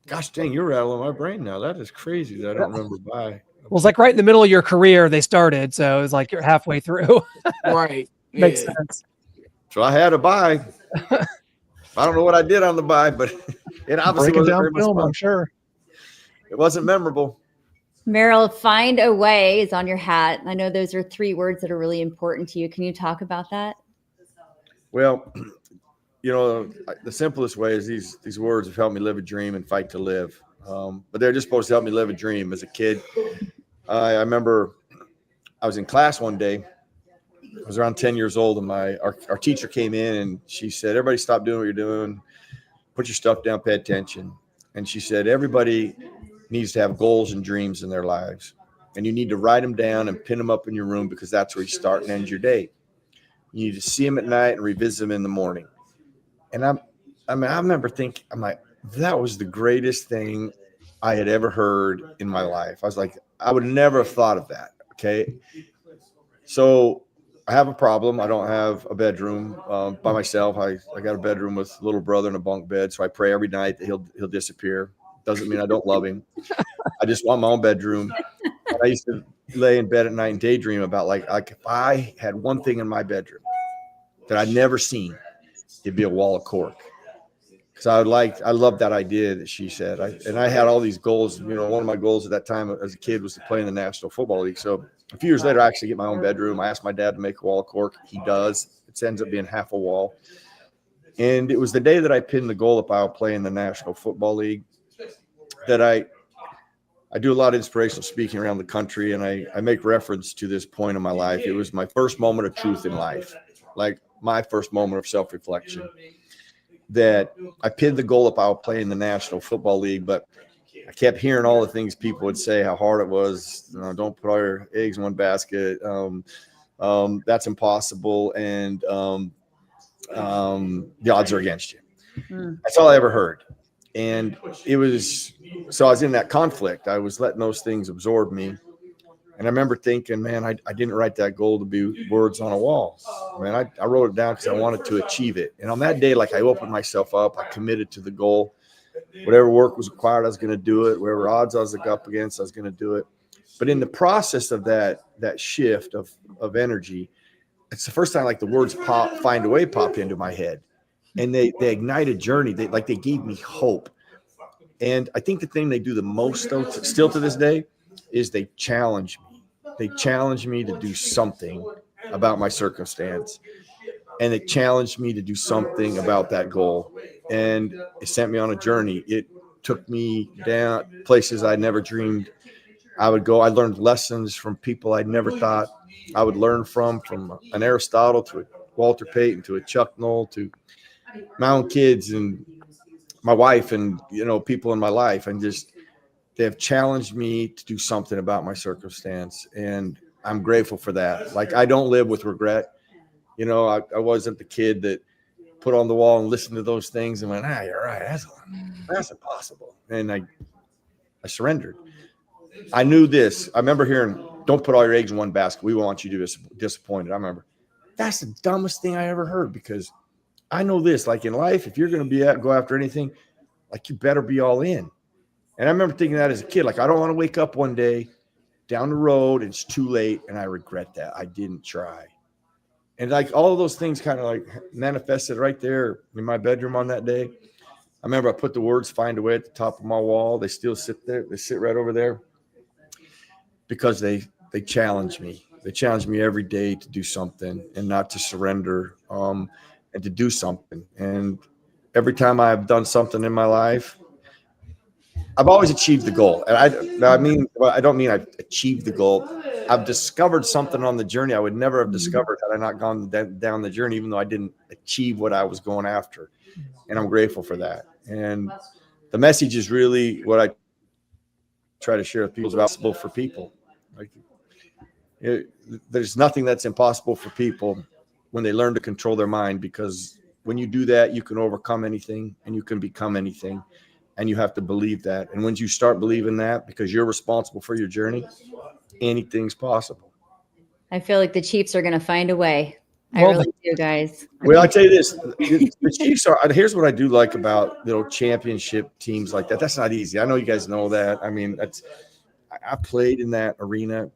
Gosh dang, you're rattling my brain now. That is crazy that I don't remember by. Well, it's like right in the middle of your career they started, so it was like you're halfway through. Right. Makes sense. So I had a buy. I don't know what I did on the buy, but it obviously breaking wasn't down very much film, fun. I'm sure. It wasn't memorable. Merril, find a way is on your hat. I know those are 3 words that are really important to you. Can you talk about that? Well, the simplest way is these words have helped me live a dream and fight to live. But they're just supposed to help me live a dream. As a kid, I remember I was in class one day. I was around 10 years old, and our teacher came in and she said, "Everybody stop doing what you're doing. Put your stuff down, pay attention." And she said, "Everybody needs to have goals and dreams in their lives. And you need to write them down and pin them up in your room, because that's where you start and end your day. You need to see them at night and revisit them in the morning." And I remember thinking, I'm like, that was the greatest thing I had ever heard in my life. I was like, I would never have thought of that. Okay. So I have a problem. I don't have a bedroom by myself. I got a bedroom with a little brother and a bunk bed. So I pray every night that he'll disappear. Doesn't mean I don't love him. I just want my own bedroom. And I used to lay in bed at night and daydream about like if I had one thing in my bedroom that I'd never seen, it'd be a wall of cork. Because I loved that idea that she said. I had all these goals. One of my goals at that time as a kid was to play in the National Football League. So a few years later, I actually get my own bedroom. I asked my dad to make a wall of cork. He does. It ends up being half a wall. And it was the day that I pinned the goal up, I'll play in the National Football League, that I do a lot of inspirational speaking around the country, and I make reference to this point in my life. It was my first moment of truth in life, like my first moment of self-reflection, that I pinned the goal up, I'll play in the National Football League, but I kept hearing all the things people would say, how hard it was. Don't put all your eggs in one basket. That's impossible. And the odds are against you. That's all I ever heard. And so I was in that conflict. I was letting those things absorb me. And I remember thinking, man, I didn't write that goal to be words on a wall. Man, I wrote it down because I wanted to achieve it. And on that day, like, I opened myself up. I committed to the goal. Whatever work was required, I was going to do it. Whatever odds I was up against, I was going to do it. But in the process of that shift of energy, it's the first time like the words find a way popped into my head. And they ignite a journey. They gave me hope. And I think the thing they do the most, though, still to this day, is they challenge me. They challenge me to do something about my circumstance. And they challenged me to do something about that goal. And it sent me on a journey. It took me down places I never dreamed I would go. I learned lessons from people I never thought I would learn from an Aristotle to a Walter Payton to a Chuck Noll to my own kids and my wife and, people in my life. And just, they have challenged me to do something about my circumstance. And I'm grateful for that. Like, I don't live with regret. I wasn't the kid that put on the wall and listened to those things and went, you're right. That's impossible. And I surrendered. I knew this. I remember hearing, don't put all your eggs in one basket. We want you to be disappointed. I remember that's the dumbest thing I ever heard, because I know this, like in life, if you're going to go after anything, like, you better be all in. And I remember thinking that as a kid, like, I don't want to wake up one day down the road, it's too late, and I regret that I didn't try. And like all of those things kind of like manifested right there in my bedroom on that day. I remember I put the words "find a way" at the top of my wall. They still sit there. They sit right over there because they challenge me. They challenge me every day to do something and not to surrender, and to do something. And every time I've done something in my life, I've always achieved the goal. And I don't mean I achieved the goal. I've discovered something on the journey I would never have discovered had I not gone down the journey, even though I didn't achieve what I was going after. And I'm grateful for that. And the message is really what I try to share with people is possible for people. Like, there's nothing that's impossible for people when they learn to control their mind, because when you do that, you can overcome anything and you can become anything, and you have to believe that. And once you start believing that, because you're responsible for your journey, anything's possible. I feel like the Chiefs are going to find a way. I really do, guys. Well, I'll tell you this. The Chiefs are – here's what I do like about championship teams like that. That's not easy. I know you guys know that. I mean, I played in that arena.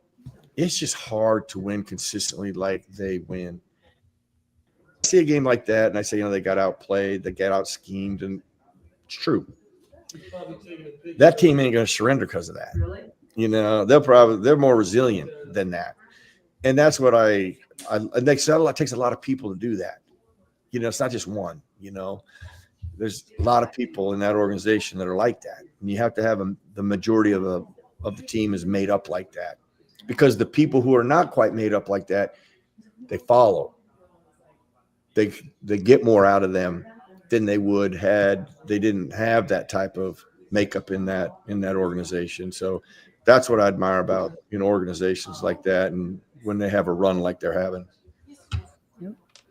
It's just hard to win consistently like they win. I see a game like that, and I say, they got outplayed, they got out-schemed, and it's true. That team ain't going to surrender because of that. They're more resilient than that. And that's what it takes a lot of people to do that. It's not just one, there's a lot of people in that organization that are like that. And you have to have the majority of the team is made up like that, because the people who are not quite made up like that, they follow. They get more out of them than they would had they didn't have that type of makeup in that organization. So that's what I admire about organizations like that, and when they have a run like they're having.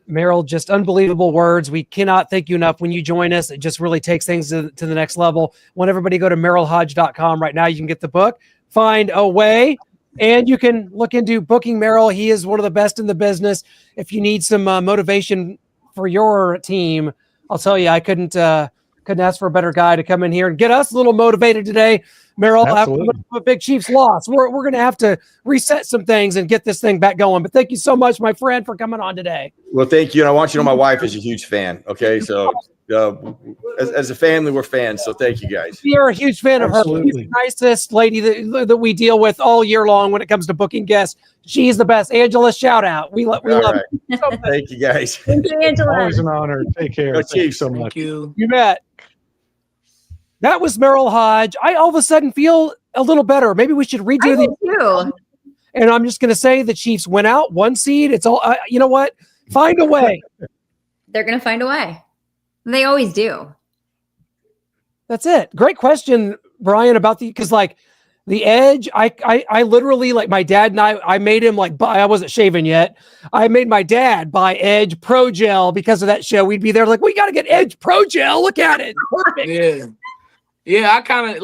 Merril, just unbelievable words. We cannot thank you enough when you join us. It just really takes things to the next level. Want everybody to go to merrilhoge.com right now. You can get the book, Find a Way, and you can look into booking Merril. He is one of the best in the business. If you need some motivation for your team, I'll tell you, I couldn't ask for a better guy to come in here and get us a little motivated today. Merril, after a big Chiefs loss, we're going to have to reset some things and get this thing back going. But thank you so much, my friend, for coming on today. Well, thank you. And I want you to know my wife is a huge fan. Okay. So as a family, we're fans. So thank you guys. We are a huge fan of her. She's the nicest lady that we deal with all year long when it comes to booking guests. She's the best. Angela, shout out. We love her. Thank you, guys. Thank you, Angela. Always an honor. Take care. Thank you so much. Thank you. You bet. That was Merril Hoge. I all of a sudden feel a little better. Maybe we should redo too. And I'm just going to say the Chiefs went out 1 seed. It's all, you know what? Find a way. They're going to find a way. And they always do. That's it. Great question, Brian, about because the edge, I literally, like my dad and I made him I wasn't shaving yet. I made my dad buy Edge Pro Gel because of that show. We'd be there we got to get Edge Pro Gel. Look at it. Perfect. Yeah. Yeah, I kind of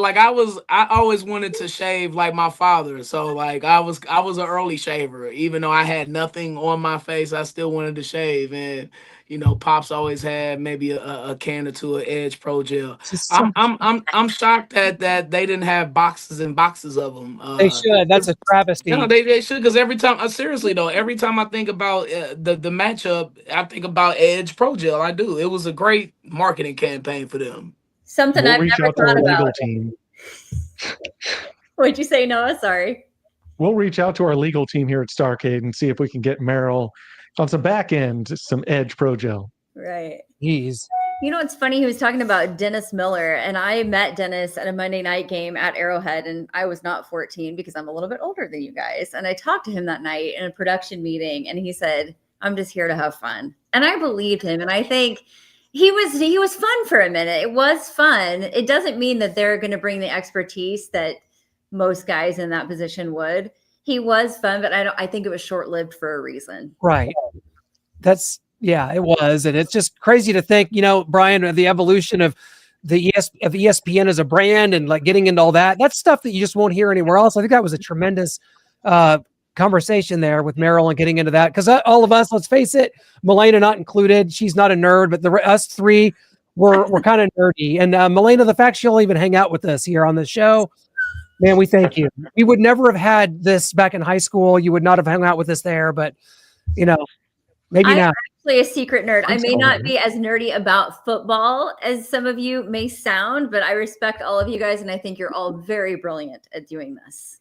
I always wanted to shave like my father. So I was an early shaver. Even though I had nothing on my face, I still wanted to shave. And Pops always had maybe a can or two of Edge Pro Gel. I'm shocked that they didn't have boxes and boxes of them. They should. That's a travesty. They should, because every time seriously though, every time I think about the matchup, I think about Edge Pro Gel. I do. It was a great marketing campaign for them. Something I've never thought about. Team. What'd you say, Noah? Sorry. We'll reach out to our legal team here at Starcade and see if we can get Merril on some back end, some Edge Pro Gel. Right. Jeez. It's funny. He was talking about Dennis Miller, and I met Dennis at a Monday night game at Arrowhead, and I was not 14 because I'm a little bit older than you guys. And I talked to him that night in a production meeting, and he said, "I'm just here to have fun." And I believed him, and I think he was fun for a minute. It was fun. It doesn't mean that they're going to bring the expertise that most guys in that position would. He was fun, but I think it was short-lived for a reason. Right. It was. And it's just crazy to think, Brian, of the evolution of of ESPN as a brand and getting into all that. That's stuff that you just won't hear anywhere else. I think that was a tremendous conversation there with Merril and getting into that, because all of us, let's face it, Milena not included, she's not a nerd, but us three were kind of nerdy. And Milena, the fact she'll even hang out with us here on the show, man, we thank you. We would never have had this back in high school. You would not have hung out with us there, but maybe now. I'm actually a secret nerd. I may not be as nerdy about football as some of you may sound, but I respect all of you guys, and I think you're all very brilliant at doing this.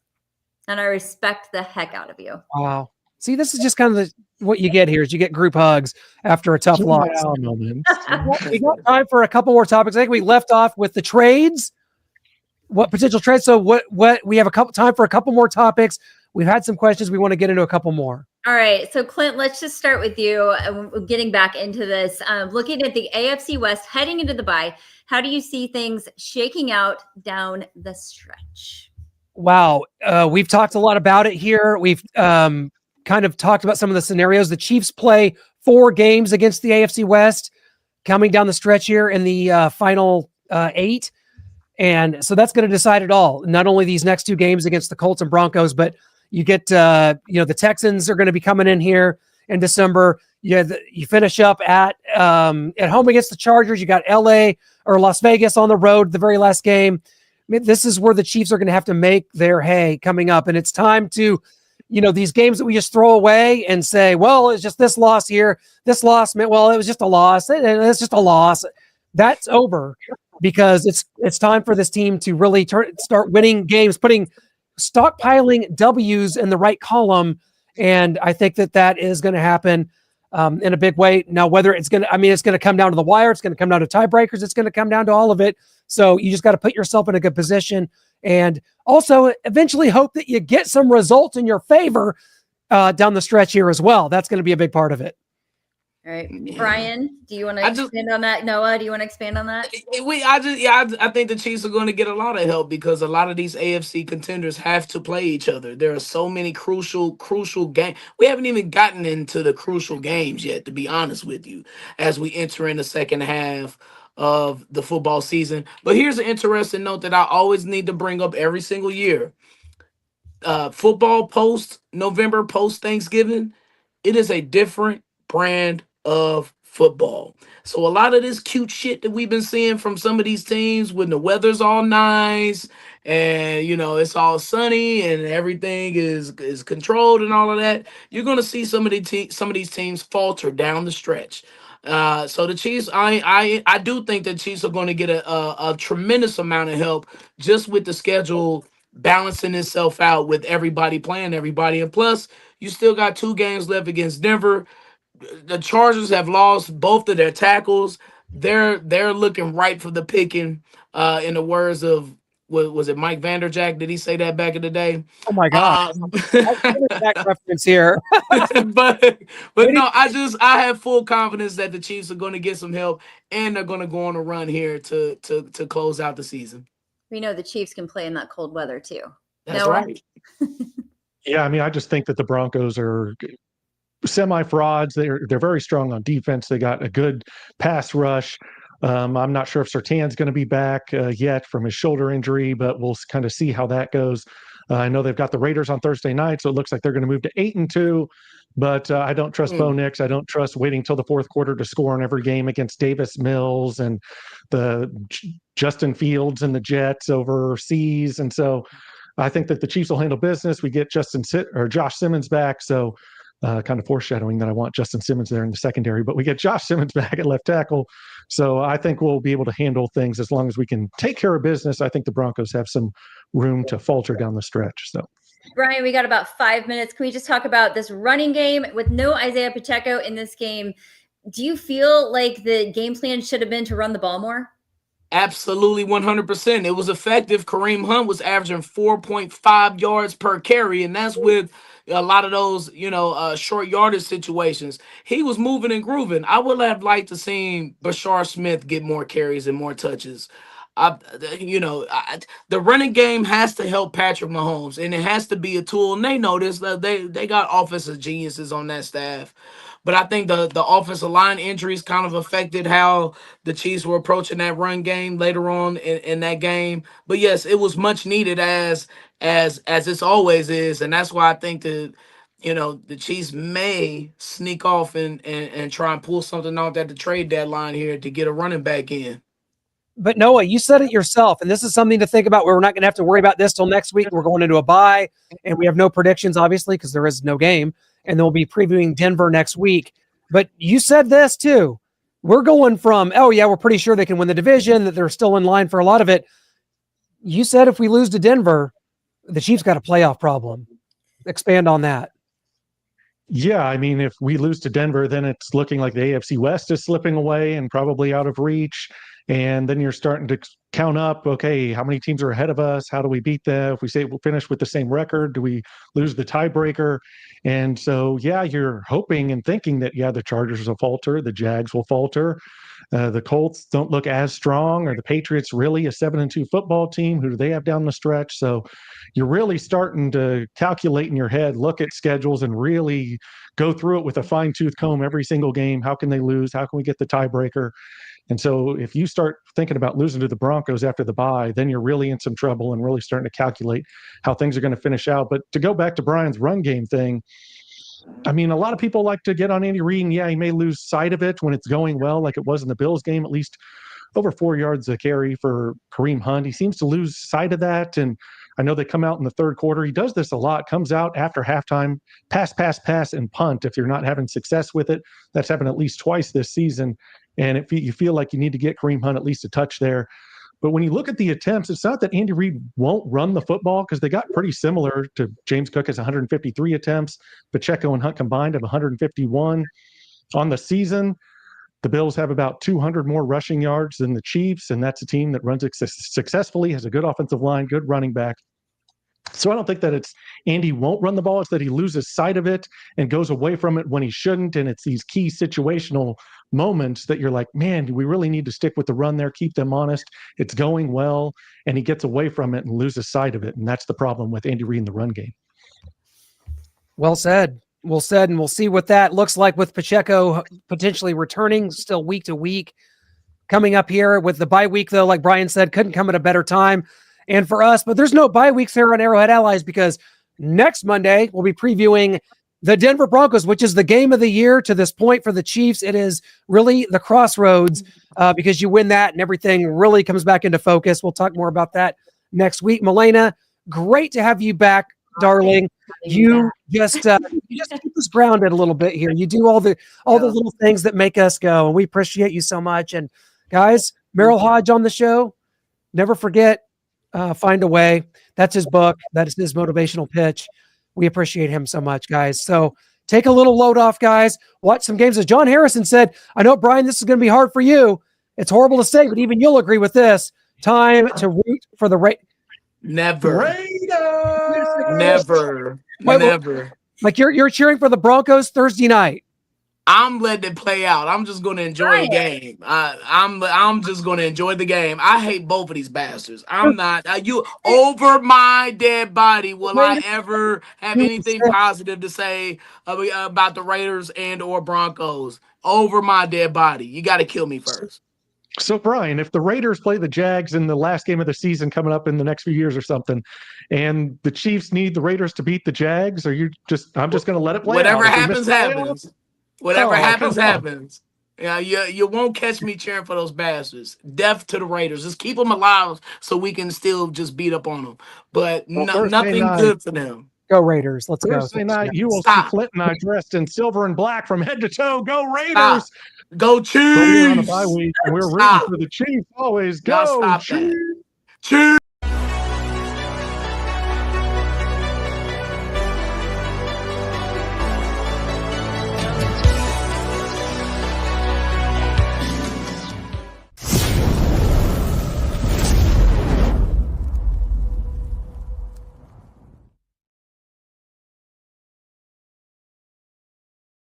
And I respect the heck out of you. Wow. See, this is just kind of what you get here is you get group hugs after a tough loss. We got time for a couple more topics. I think we left off with the trades. what potential trades. So what we have time for a couple more topics. We've had some questions. We want to get into a couple more. All right. So Clint, let's just start with you. Getting back into this, looking at the AFC West heading into the bye, how do you see things shaking out down the stretch? Wow. We've talked a lot about it here. We've kind of talked about some of the scenarios. The Chiefs play 4 games against the AFC West coming down the stretch here in the final 8. And so that's going to decide it all. Not only these next 2 games against the Colts and Broncos, but you get, the Texans are going to be coming in here in December. You finish up at home against the Chargers. You got LA or Las Vegas on the road, the very last game. I mean, this is where the Chiefs are going to have to make their hay coming up. And it's time to, these games that we just throw away and say, well, it's just this loss here. This loss meant, well, it was just a loss. And it's just a loss. That's over because it's time for this team to really start winning games, stockpiling W's in the right column. And I think that is going to happen in a big way. Now, whether it's going to come down to the wire, it's going to come down to tiebreakers. It's going to come down to all of it. So you just got to put yourself in a good position and also eventually hope that you get some results in your favor down the stretch here as well. That's going to be a big part of it. All right, Brian, do you want to expand on that? Noah, do you want to expand on that? I think the Chiefs are going to get a lot of help because a lot of these AFC contenders have to play each other. There are so many crucial games. We haven't even gotten into the crucial games yet, to be honest with you, as we enter in the second half of the football season. But here's an interesting note that I always need to bring up every single year. Football post-November, post-Thanksgiving, it is a different brand of football. So a lot of this cute shit that we've been seeing from some of these teams when the weather's all nice and it's all sunny and everything is controlled and all of that, you're going to see some of these teams falter down the stretch. So the Chiefs, I do think the Chiefs are going to get a tremendous amount of help just with the schedule balancing itself out with everybody playing everybody. And plus, you still got 2 games left against Denver. The Chargers have lost both of their tackles. They're looking ripe for the picking. In the words of was it Mike Vanderjagt? Did he say that back in the day? Oh my God! That reference here. but no, I have full confidence that the Chiefs are going to get some help and they're going to go on a run here to close out the season. We know the Chiefs can play in that cold weather too. That's right. Yeah, I just think that the Broncos are semi-frauds. They're very strong on defense. They got a good pass rush. I'm not sure if Surtain's going to be back yet from his shoulder injury, but we'll kind of see how that goes. I know they've got the Raiders on Thursday night, so it looks like they're going to move to 8-2. But I don't trust Bo Nix. I don't trust waiting till the fourth quarter to score in every game against Davis Mills and the Justin Fields and the Jets overseas. And so I think that the Chiefs will handle business. We get Josh Simmons back, so kind of foreshadowing that I want Justin Simmons there in the secondary, but we get Josh Simmons back at left tackle. So I think we'll be able to handle things as long as we can take care of business. I think the Broncos have some room to falter down the stretch. So, Brian, we got about 5 minutes. Can we just talk about this running game with no Isaiah Pacheco in this game? Do you feel like the game plan should have been to run the ball more? Absolutely, 100%. It was effective. Kareem Hunt was averaging 4.5 yards per carry, and that's with a lot of those, short yardage situations. He was moving and grooving. I would have liked to see Bashar Smith get more carries and more touches. The running game has to help Patrick Mahomes, and it has to be a tool. And they know this. They got offensive geniuses on that staff. But I think the offensive line injuries kind of affected how the Chiefs were approaching that run game later on in that game. But yes, it was much needed as it always is, and that's why I think that the Chiefs may sneak off and try and pull something out at the trade deadline here to get a running back in. But Noah, you said it yourself, and this is something to think about. We're not going to have to worry about this till next week. We're going into a bye, and we have no predictions, obviously, because there is no game. And then we'll be previewing Denver next week. But you said this too. We're going from, we're pretty sure they can win the division, that they're still in line for a lot of it. You said if we lose to Denver, the Chiefs got a playoff problem. Expand on that. Yeah, I mean, if we lose to Denver, then it's looking like the AFC West is slipping away and probably out of reach. And then you're starting to count up, okay, how many teams are ahead of us? How do we beat them? If we say we'll finish with the same record, do we lose the tiebreaker? And so, yeah, you're hoping and thinking that, yeah, the Chargers will falter, the Jags will falter. The Colts don't look as strong, or the Patriots really a 7-2 football team? Who do they have down the stretch? So you're really starting to calculate in your head, look at schedules, and really go through it with a fine-tooth comb every single game. How can they lose? How can we get the tiebreaker? And so if you start thinking about losing to the Broncos after the bye, then you're really in some trouble and really starting to calculate how things are going to finish out. But to go back to Brian's run game thing, I mean, a lot of people like to get on Andy Reid, and yeah, he may lose sight of it when it's going well, like it was in the Bills game, at least over 4 yards a carry for Kareem Hunt. He seems to lose sight of that. And I know they come out in the third quarter. He does this a lot, comes out after halftime, pass, and punt. If you're not having success with it, that's happened at least twice this season. And if you feel like you need to get Kareem Hunt at least a touch there. But when you look at the attempts, it's not that Andy Reid won't run the football, because they got pretty similar to James Cook has 153 attempts. Pacheco and Hunt combined have 151 on the season. The Bills have about 200 more rushing yards than the Chiefs, and that's a team that runs successfully, has a good offensive line, good running back. So I don't think that it's Andy won't run the ball. It's that he loses sight of it and goes away from it when he shouldn't. And it's these key situational moments that you're like, man, do we really need to stick with the run there, keep them honest? It's going well. And he gets away from it and loses sight of it. And that's the problem with Andy Reid in the run game. Well said. Well said. And we'll see what that looks like with Pacheco potentially returning still week to week. Coming up here with the bye week, though, like Brian said, couldn't come at a better time. And for us, but there's no bye weeks here on Arrowhead Allies, because next Monday we'll be previewing the Denver Broncos, which is the game of the year to this point for the Chiefs. It is really the crossroads because you win that and everything really comes back into focus. We'll talk more about that next week. Milena, great to have you back, darling. You just keep us grounded a little bit here. You do all the little things that make us go, and we appreciate you so much. And guys, Merril Hoge on the show. Never forget. Find a Way. That's his book. That is his motivational pitch. We appreciate him so much, guys. So take a little load off, guys. Watch some games. As John Harrison said, I know, Brian, this is going to be hard for you. It's horrible to say, but even you'll agree with this. Time to root for the Never. Raiders. Never. Never. Like you're cheering for the Broncos Thursday night. I'm letting it play out. I'm just going to enjoy the game. I'm just going to enjoy the game. I hate both of these bastards. I'm not. You over my dead body. Will I ever have anything positive to say about the Raiders and or Broncos? Over my dead body. You got to kill me first. So, Brian, if the Raiders play the Jags in the last game of the season coming up in the next few years or something, and the Chiefs need the Raiders to beat the Jags, I'm just going to let it play Whatever out? happens, happens. Whatever happens, happens. Yeah, you won't catch me cheering for those bastards. Death to the Raiders. Just keep them alive so we can still just beat up on them. But nothing good for them. Go Raiders. Let's go. Thursday night, you will see Clint and I dressed in silver and black from head to toe. Go Raiders. Stop. Go Chiefs. We're on a bye week, and we're rooting for the Chiefs always. Go Chiefs. Chiefs.